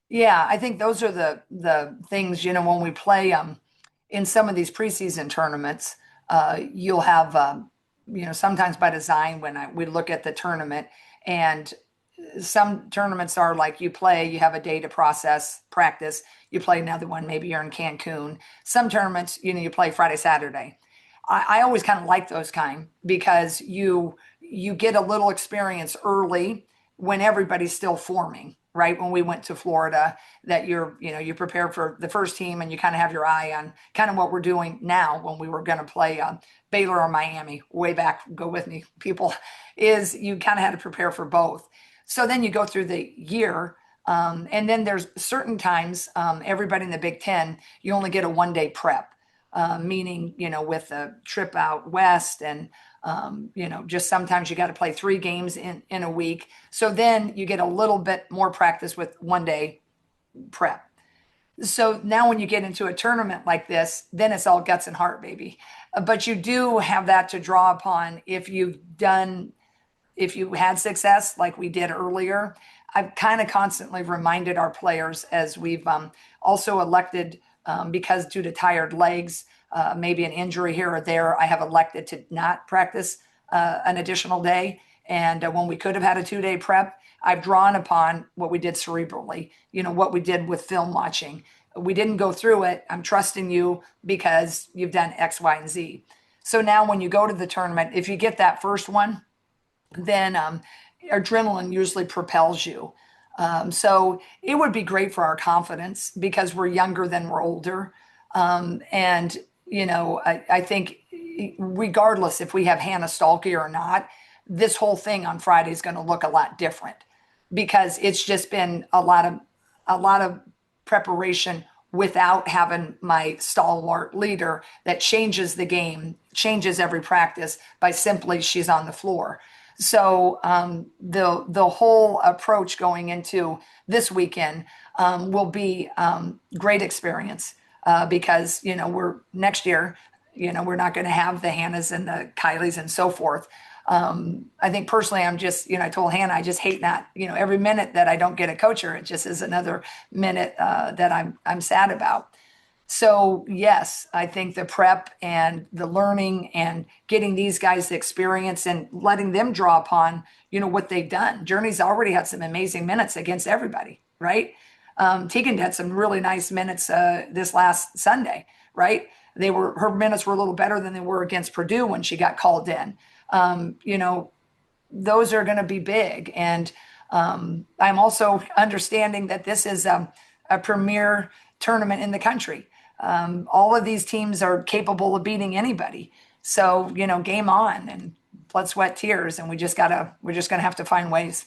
Yeah, I think those are the things, when we play in some of these preseason tournaments, you'll have sometimes by design when we look at the tournament, and some tournaments are like you play, you have a day to practice, you play another one, maybe you're in Cancun. Some tournaments, you play Friday, Saturday. I always kind of like those kind because you get a little experience early when everybody's still forming, right? When we went to Florida, that you prepare for the first team and you kind of have your eye on kind of what we're doing now when we were going to play Baylor or Miami way back, go with me, people, is you kind of had to prepare for both. So then you go through the year. And then there's certain times, everybody in the Big Ten, you only get a 1 day prep, meaning, with a trip out west and, just sometimes you got to play 3 games in a week. So then you get a little bit more practice with 1 day prep. So now when you get into a tournament like this, then it's all guts and heart, baby. But you do have that to draw upon if you had success like we did earlier. I've kind of constantly reminded our players as we've also elected, because due to tired legs, maybe an injury here or there, I have elected to not practice an additional day. And when we could have had a 2 day prep, I've drawn upon what we did cerebrally, what we did with film watching. We didn't go through it. I'm trusting you because you've done X, Y, and Z. So now when you go to the tournament, if you get that first one, then adrenaline usually propels you. So it would be great for our confidence because we're younger than we're older. And, I think regardless if we have Hannah Stalky or not, this whole thing on Friday is going to look a lot different because it's just been a lot of preparation without having my stalwart leader that changes the game, changes every practice by simply she's on the floor. So the whole approach going into this weekend will be great experience because we're next year. We're not going to have the Hannahs and the Kylies and so forth. I think personally, I'm just I told Hannah I just hate that every minute that I don't get a coacher, it just is another minute that I'm sad about. So yes, I think the prep and the learning and getting these guys the experience and letting them draw upon, what they've done. Journey's already had some amazing minutes against everybody, right? Tegan had some really nice minutes this last Sunday, right? Her minutes were a little better than they were against Purdue when she got called in. Those are going to be big. And I'm also understanding that this is a premier tournament in the country. All of these teams are capable of beating anybody. So, game on and blood, sweat, tears. And we're just going to have to find ways.